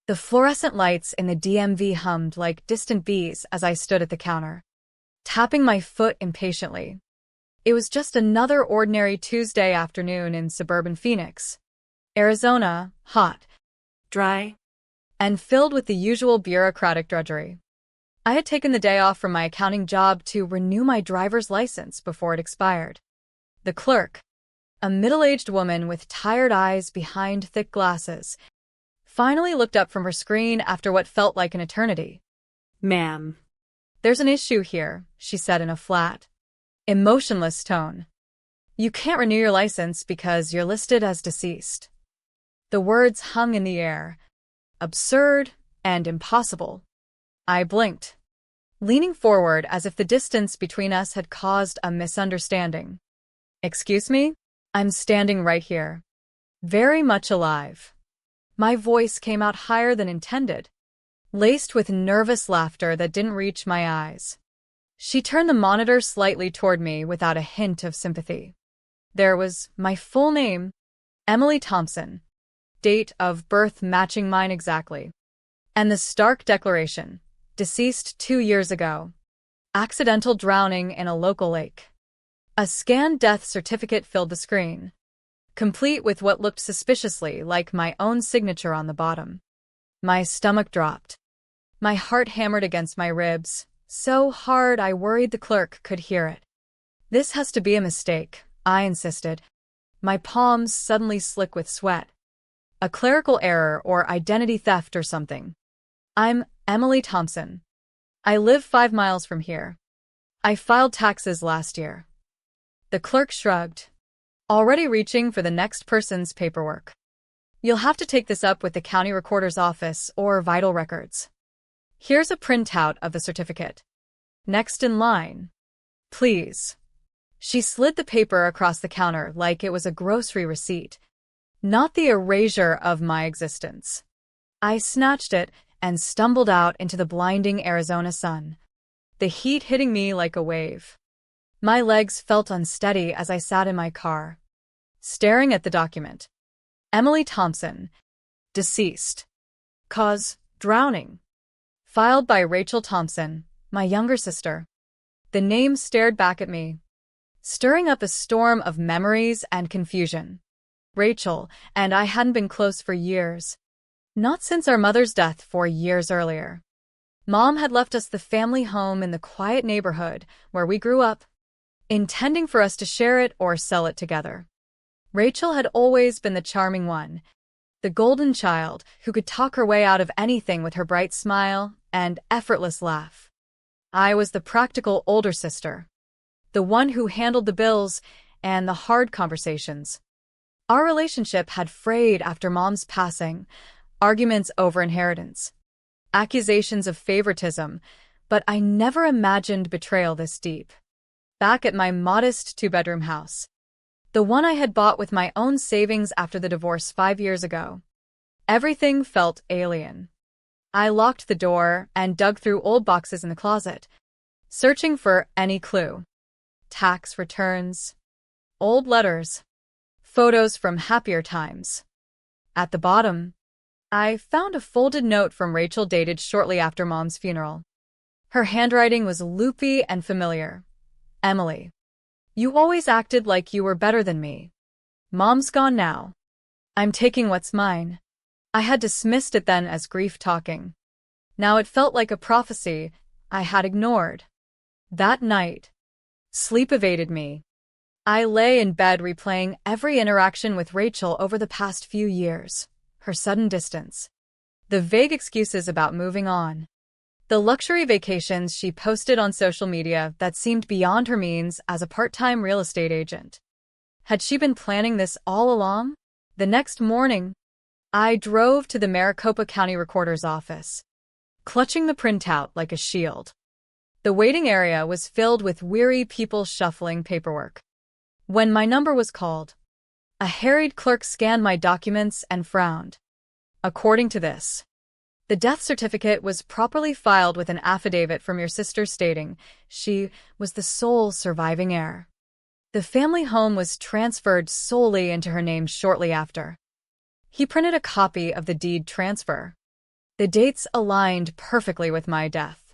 The fluorescent lights in the DMV hummed like distant bees as I stood at the counter, tapping my foot impatiently. It was just another ordinary Tuesday afternoon in suburban Phoenix, Arizona, hot, dry, and filled with the usual bureaucratic drudgery. I had taken the day off from my accounting job to renew my driver's license before it expired. The clerk, a middle-aged woman with tired eyes behind thick glasses, finally looked up from her screen after what felt like an eternity. Ma'am. "There's an issue here," she said in a flat, emotionless tone. "You can't renew your license because you're listed as deceased." The words hung in the air, absurd and impossible. I blinked, leaning forward as if the distance between us had caused a misunderstanding. "Excuse me? I'm standing right here, very much alive." My voice came out higher than intended, laced with nervous laughter that didn't reach my eyes. She turned the monitor slightly toward me without a hint of sympathy. There was my full name, Emily Thompson, date of birth matching mine exactly, and the stark declaration, deceased 2 years ago, accidental drowning in a local lake. A scanned death certificate filled the screen, complete with what looked suspiciously like my own signature on the bottom. My stomach dropped. My heart hammered against my ribs, so hard I worried the clerk could hear it. "This has to be a mistake," I insisted, my palms suddenly slick with sweat. "A clerical error or identity theft or something. I'm Emily Thompson. I live 5 miles from here. I filed taxes last year." The clerk shrugged, already reaching for the next person's paperwork. "You'll have to take this up with the county recorder's office or vital records. Here's a printout of the certificate. Next in line, please." She slid the paper across the counter like it was a grocery receipt, not the erasure of my existence. I snatched it and stumbled out into the blinding Arizona sun, the heat hitting me like a wave. My legs felt unsteady as I sat in my car, staring at the document. Emily Thompson, deceased. Cause, drowning. Filed by Rachel Thompson, my younger sister. The name stared back at me, stirring up a storm of memories and confusion. Rachel and I hadn't been close for years. Not since our mother's death 4 years earlier. Mom had left us the family home in the quiet neighborhood where we grew up, intending for us to share it or sell it together. Rachel had always been the charming one, the golden child who could talk her way out of anything with her bright smile and effortless laugh. I was the practical older sister, the one who handled the bills and the hard conversations. Our relationship had frayed after Mom's passing, arguments over inheritance, accusations of favoritism, but I never imagined betrayal this deep. Back at my modest 2-bedroom house, the one I had bought with my own savings after the divorce 5 years ago, everything felt alien. I locked the door and dug through old boxes in the closet, searching for any clue. Tax returns, old letters, photos from happier times. At the bottom, I found a folded note from Rachel dated shortly after Mom's funeral. Her handwriting was loopy and familiar. "Emily, you always acted like you were better than me. Mom's gone now. I'm taking what's mine." I had dismissed it then as grief talking. Now it felt like a prophecy I had ignored. That night, sleep evaded me. I lay in bed replaying every interaction with Rachel over the past few years. Her sudden distance, the vague excuses about moving on, the luxury vacations she posted on social media that seemed beyond her means as a part-time real estate agent. Had she been planning this all along? The next morning, I drove to the Maricopa County Recorder's office, clutching the printout like a shield. The waiting area was filled with weary people shuffling paperwork. When my number was called, a harried clerk scanned my documents and frowned. "According to this, the death certificate was properly filed with an affidavit from your sister stating she was the sole surviving heir. The family home was transferred solely into her name shortly after." He printed a copy of the deed transfer, The dates aligned perfectly with my death.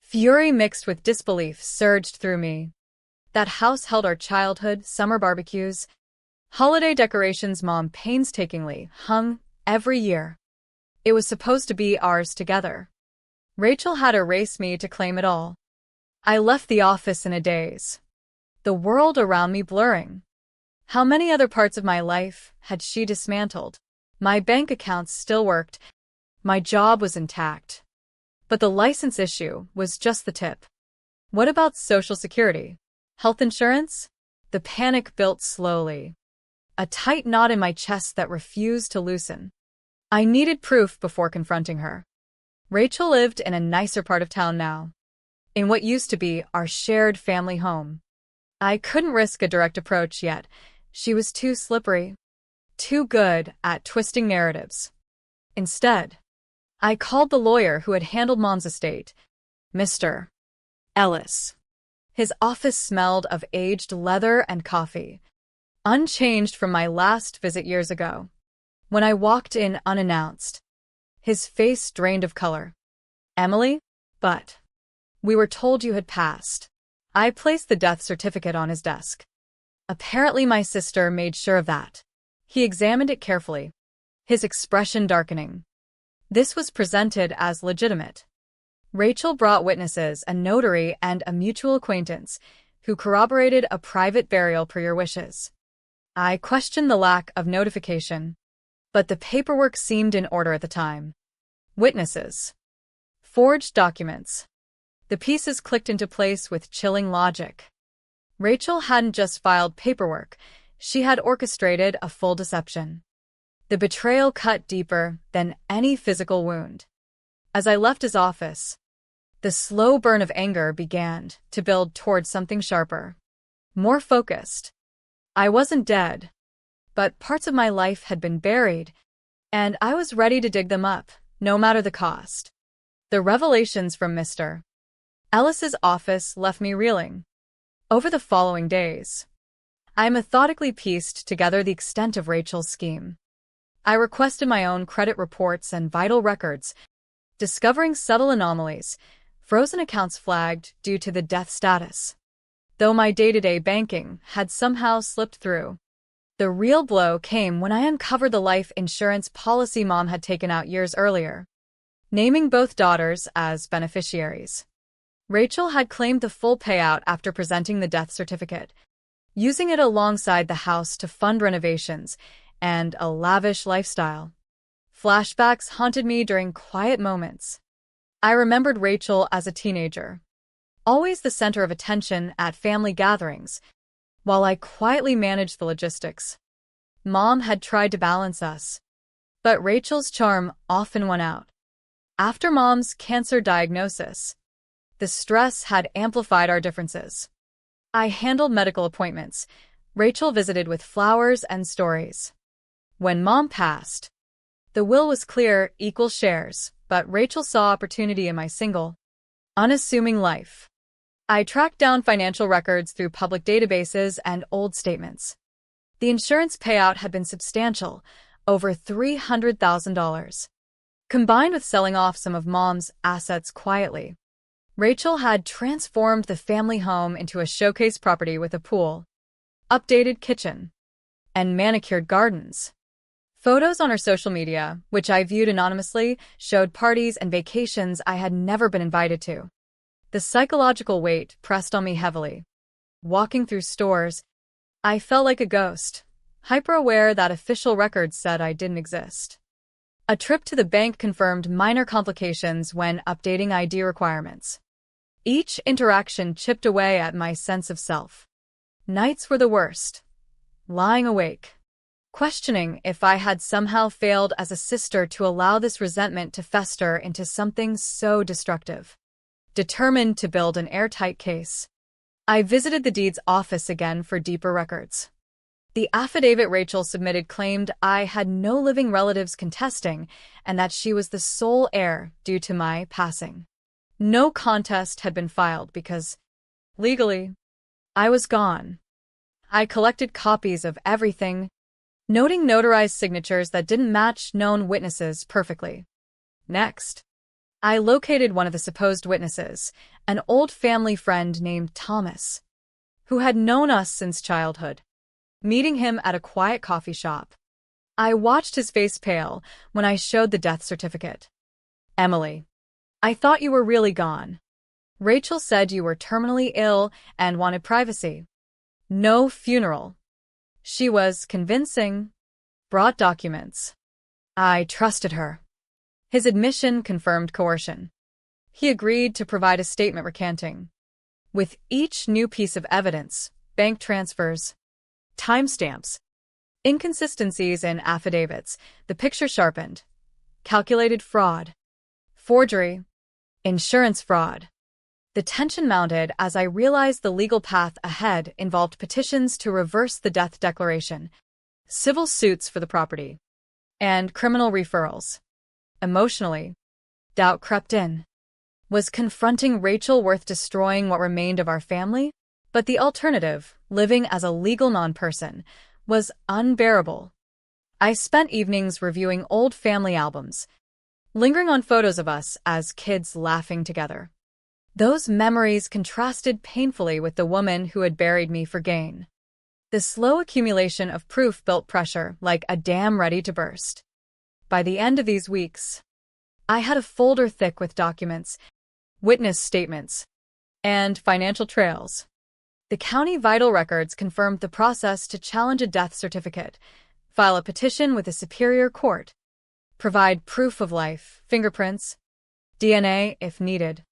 Fury mixed with disbelief surged through me. That house held our childhood, summer barbecues, holiday decorations Mom painstakingly hung every year. It was supposed to be ours together. Rachel had erased me to claim it all. I left the office in a daze, the world around me blurring. How many other parts of my life had she dismantled? My bank accounts still worked. My job was intact. But the license issue was just the tip. What about Social Security? Health insurance? The panic built slowly. A tight knot in my chest that refused to loosen. I needed proof before confronting her. Rachel lived in a nicer part of town now, in what used to be our shared family home. I couldn't risk a direct approach yet. She was too slippery, too good at twisting narratives. Instead, I called the lawyer who had handled Mom's estate, Mr. Ellis. His office smelled of aged leather and coffee, unchanged from my last visit years ago. When I walked in unannounced, his face drained of color. Emily? But we were told you had passed. I placed the death certificate on his desk. Apparently my sister made sure of that. He examined it carefully, his expression darkening. This was presented as legitimate. Rachel brought witnesses, a notary and a mutual acquaintance, who corroborated a private burial per your wishes. I questioned the lack of notification, but the paperwork seemed in order at the time. Witnesses. Forged documents. The pieces clicked into place with chilling logic. Rachel hadn't just filed paperwork, she had orchestrated a full deception. The betrayal cut deeper than any physical wound. As I left his office, the slow burn of anger began to build toward something sharper, more focused. I wasn't dead, but parts of my life had been buried, and I was ready to dig them up, no matter the cost. The revelations from Mr. Ellis's office left me reeling. Over the following days, I methodically pieced together the extent of Rachel's scheme. I requested my own credit reports and vital records, discovering subtle anomalies, frozen accounts flagged due to the death status. Though my day-to-day banking had somehow slipped through, the real blow came when I uncovered the life insurance policy Mom had taken out years earlier, naming both daughters as beneficiaries. Rachel had claimed the full payout after presenting the death certificate, using it alongside the house to fund renovations and a lavish lifestyle. Flashbacks haunted me during quiet moments. I remembered Rachel as a teenager, always the center of attention at family gatherings, while I quietly managed the logistics. Mom had tried to balance us, but Rachel's charm often won out. After Mom's cancer diagnosis, the stress had amplified our differences. I handled medical appointments. Rachel visited with flowers and stories. When Mom passed, the will was clear, equal shares, but Rachel saw opportunity in my single, unassuming life. I tracked down financial records through public databases and old statements. The insurance payout had been substantial, over $300,000. Combined with selling off some of Mom's assets quietly, Rachel had transformed the family home into a showcase property with a pool, updated kitchen, and manicured gardens. Photos on her social media, which I viewed anonymously, showed parties and vacations I had never been invited to. The psychological weight pressed on me heavily. Walking through stores, I felt like a ghost, hyper-aware that official records said I didn't exist. A trip to the bank confirmed minor complications when updating ID requirements. Each interaction chipped away at my sense of self. Nights were the worst. Lying awake, questioning if I had somehow failed as a sister to allow this resentment to fester into something so destructive. Determined to build an airtight case, I visited the deeds office again for deeper records. The affidavit Rachel submitted claimed I had no living relatives contesting and that she was the sole heir due to my passing. No contest had been filed because, legally, I was gone. I collected copies of everything, noting notarized signatures that didn't match known witnesses perfectly. Next, I located one of the supposed witnesses, an old family friend named Thomas, who had known us since childhood. Meeting him at a quiet coffee shop, I watched his face pale when I showed the death certificate. Emily, I thought you were really gone. Rachel said you were terminally ill and wanted privacy. No funeral. She was convincing, brought documents. I trusted her. His admission confirmed coercion. He agreed to provide a statement recanting. With each new piece of evidence, bank transfers, timestamps, inconsistencies in affidavits, the picture sharpened. Calculated fraud, forgery, insurance fraud. The tension mounted as I realized the legal path ahead involved petitions to reverse the death declaration, civil suits for the property, and criminal referrals. Emotionally, doubt crept in. Was confronting Rachel worth destroying what remained of our family? But the alternative, living as a legal non-person, was unbearable. I spent evenings reviewing old family albums, lingering on photos of us as kids laughing together. Those memories contrasted painfully with the woman who had buried me for gain. The slow accumulation of proof built pressure like a dam ready to burst. By the end of these weeks, I had a folder thick with documents, witness statements, and financial trails. The county vital records confirmed the process to challenge a death certificate, file a petition with a superior court, provide proof of life, fingerprints, DNA if needed,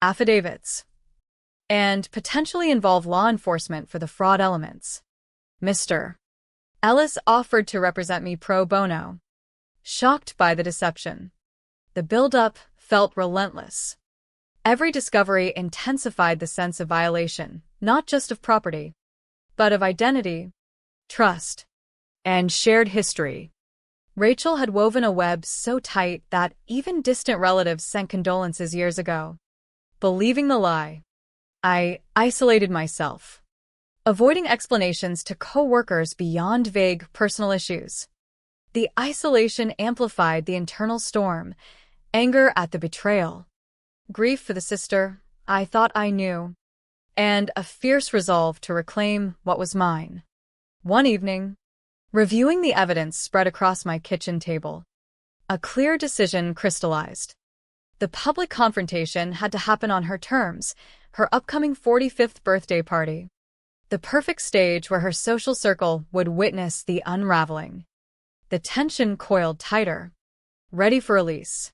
affidavits, and potentially involve law enforcement for the fraud elements. Mr. Ellis offered to represent me pro bono. Shocked by the deception, the build-up felt relentless. Every discovery intensified the sense of violation, not just of property, but of identity, trust, and shared history. Rachel had woven a web so tight that even distant relatives sent condolences years ago. Believing the lie, I isolated myself, avoiding explanations to co-workers beyond vague personal issues. The isolation amplified the internal storm, anger at the betrayal, grief for the sister I thought I knew, and a fierce resolve to reclaim what was mine. One evening, reviewing the evidence spread across my kitchen table, a clear decision crystallized. The public confrontation had to happen on her terms, her upcoming 45th birthday party. The perfect stage where her social circle would witness the unraveling. The tension coiled tighter, ready for release.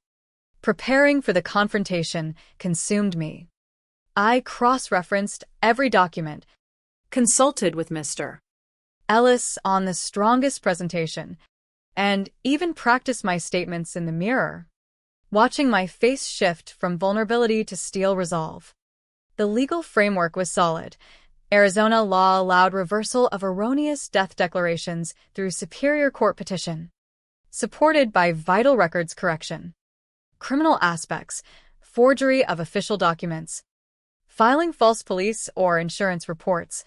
Preparing for the confrontation consumed me. I cross-referenced every document, consulted with Mr. Ellis on the strongest presentation, and even practiced my statements in the mirror, watching my face shift from vulnerability to steel resolve. The legal framework was solid. Arizona law allowed reversal of erroneous death declarations through superior court petition, supported by vital records correction. Criminal aspects, forgery of official documents, filing false police or insurance reports,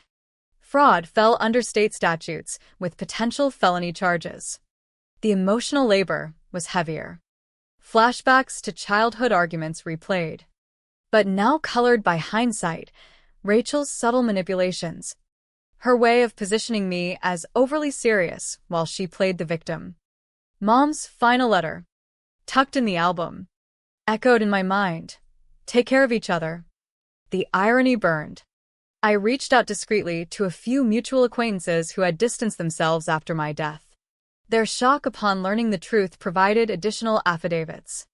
fraud fell under state statutes with potential felony charges. The emotional labor was heavier. Flashbacks to childhood arguments replayed, but now colored by hindsight, Rachel's subtle manipulations, her way of positioning me as overly serious while she played the victim. Mom's final letter, tucked in the album, echoed in my mind. Take care of each other. The irony burned. I reached out discreetly to a few mutual acquaintances who had distanced themselves after my death. Their shock upon learning the truth provided additional affidavits.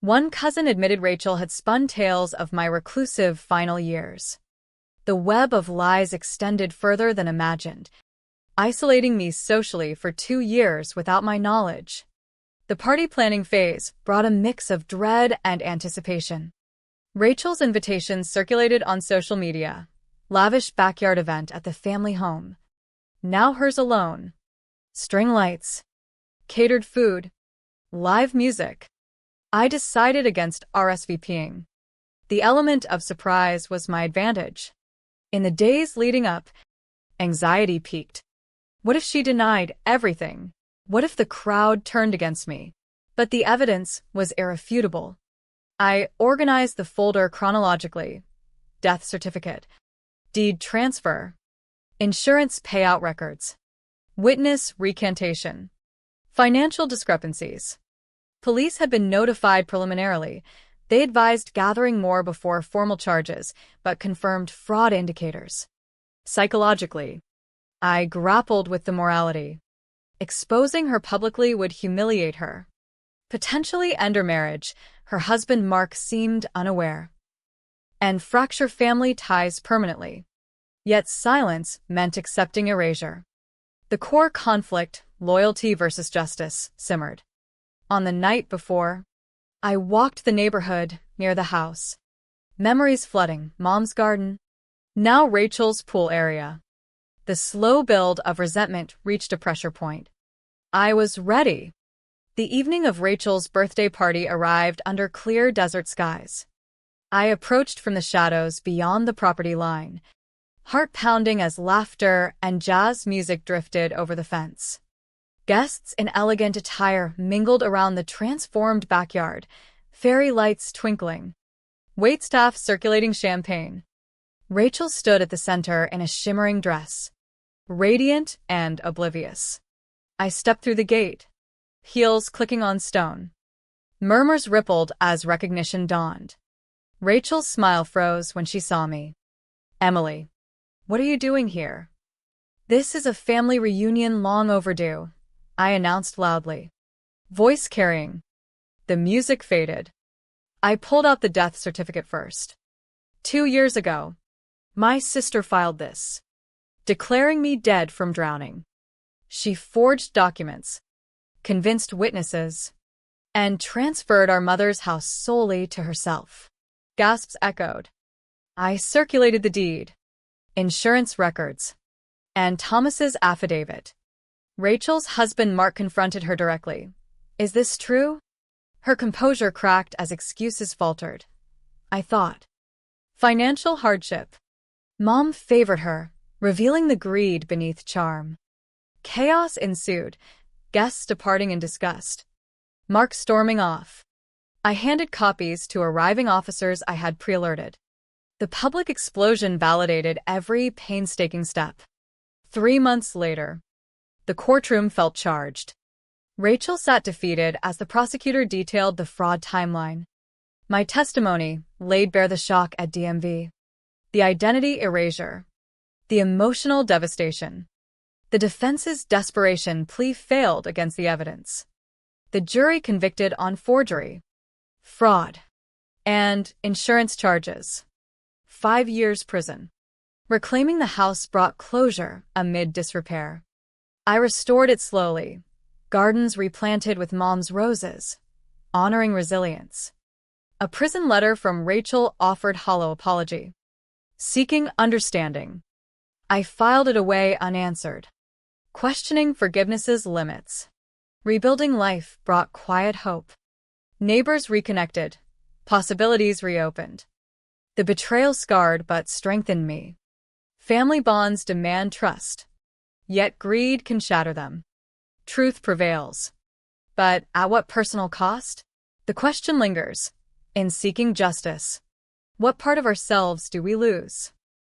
One cousin admitted Rachel had spun tales of my reclusive final years. The web of lies extended further than imagined, isolating me socially for 2 years without my knowledge. The party planning phase brought a mix of dread and anticipation. Rachel's invitations circulated on social media, lavish backyard event at the family home. Now hers alone. String lights, catered food, live music. I decided against RSVPing. The element of surprise was my advantage. In the days leading up, anxiety peaked. What if she denied everything? What if the crowd turned against me? But the evidence was irrefutable. I organized the folder chronologically: death certificate, deed transfer, insurance payout records, witness recantation, financial discrepancies. Police had been notified preliminarily. They advised gathering more before formal charges, but confirmed fraud indicators. Psychologically, I grappled with the morality. Exposing her publicly would humiliate her, potentially end her marriage. Her husband Mark seemed unaware, and fracture family ties permanently. Yet silence meant accepting erasure. The core conflict, loyalty versus justice, simmered. On the night before, I walked the neighborhood near the house. Memories flooding: Mom's garden, now Rachel's pool area. The slow build of resentment reached a pressure point. I was ready. The evening of Rachel's birthday party arrived under clear desert skies. I approached from the shadows beyond the property line, heart pounding as laughter and jazz music drifted over the fence. Guests in elegant attire mingled around the transformed backyard, fairy lights twinkling, waitstaff circulating champagne. Rachel stood at the center in a shimmering dress, radiant and oblivious. I stepped through the gate, heels clicking on stone. Murmurs rippled as recognition dawned. Rachel's smile froze when she saw me. "Emily, what are you doing here?" "This is a family reunion long overdue," I announced loudly, voice carrying. The music faded. I pulled out the death certificate first. 2 years ago, my sister filed this, declaring me dead from drowning. She forged documents, convinced witnesses, and transferred our mother's house solely to herself. Gasps echoed. I circulated the deed, insurance records, and Thomas's affidavit. Rachel's husband Mark confronted her directly. "Is this true?" Her composure cracked as excuses faltered. I thought. Financial hardship. Mom favored her, revealing the greed beneath charm. Chaos ensued, guests departing in disgust, Mark storming off. I handed copies to arriving officers I had pre-alerted. The public explosion validated every painstaking step. 3 months later, the courtroom felt charged. Rachel sat defeated as the prosecutor detailed the fraud timeline. My testimony laid bare the shock at DMV, the identity erasure, the emotional devastation. The defense's desperation plea failed against the evidence. The jury convicted on forgery, fraud, and insurance charges. 5 years prison. Reclaiming the house brought closure amid disrepair. I restored it slowly, gardens replanted with Mom's roses, honoring resilience. A prison letter from Rachel offered hollow apology, seeking understanding. I filed it away unanswered, questioning forgiveness's limits. Rebuilding life brought quiet hope. Neighbors reconnected, possibilities reopened. The betrayal scarred but strengthened me. Family bonds demand trust, yet greed can shatter them. Truth prevails. But at what personal cost? The question lingers. In seeking justice, what part of ourselves do we lose?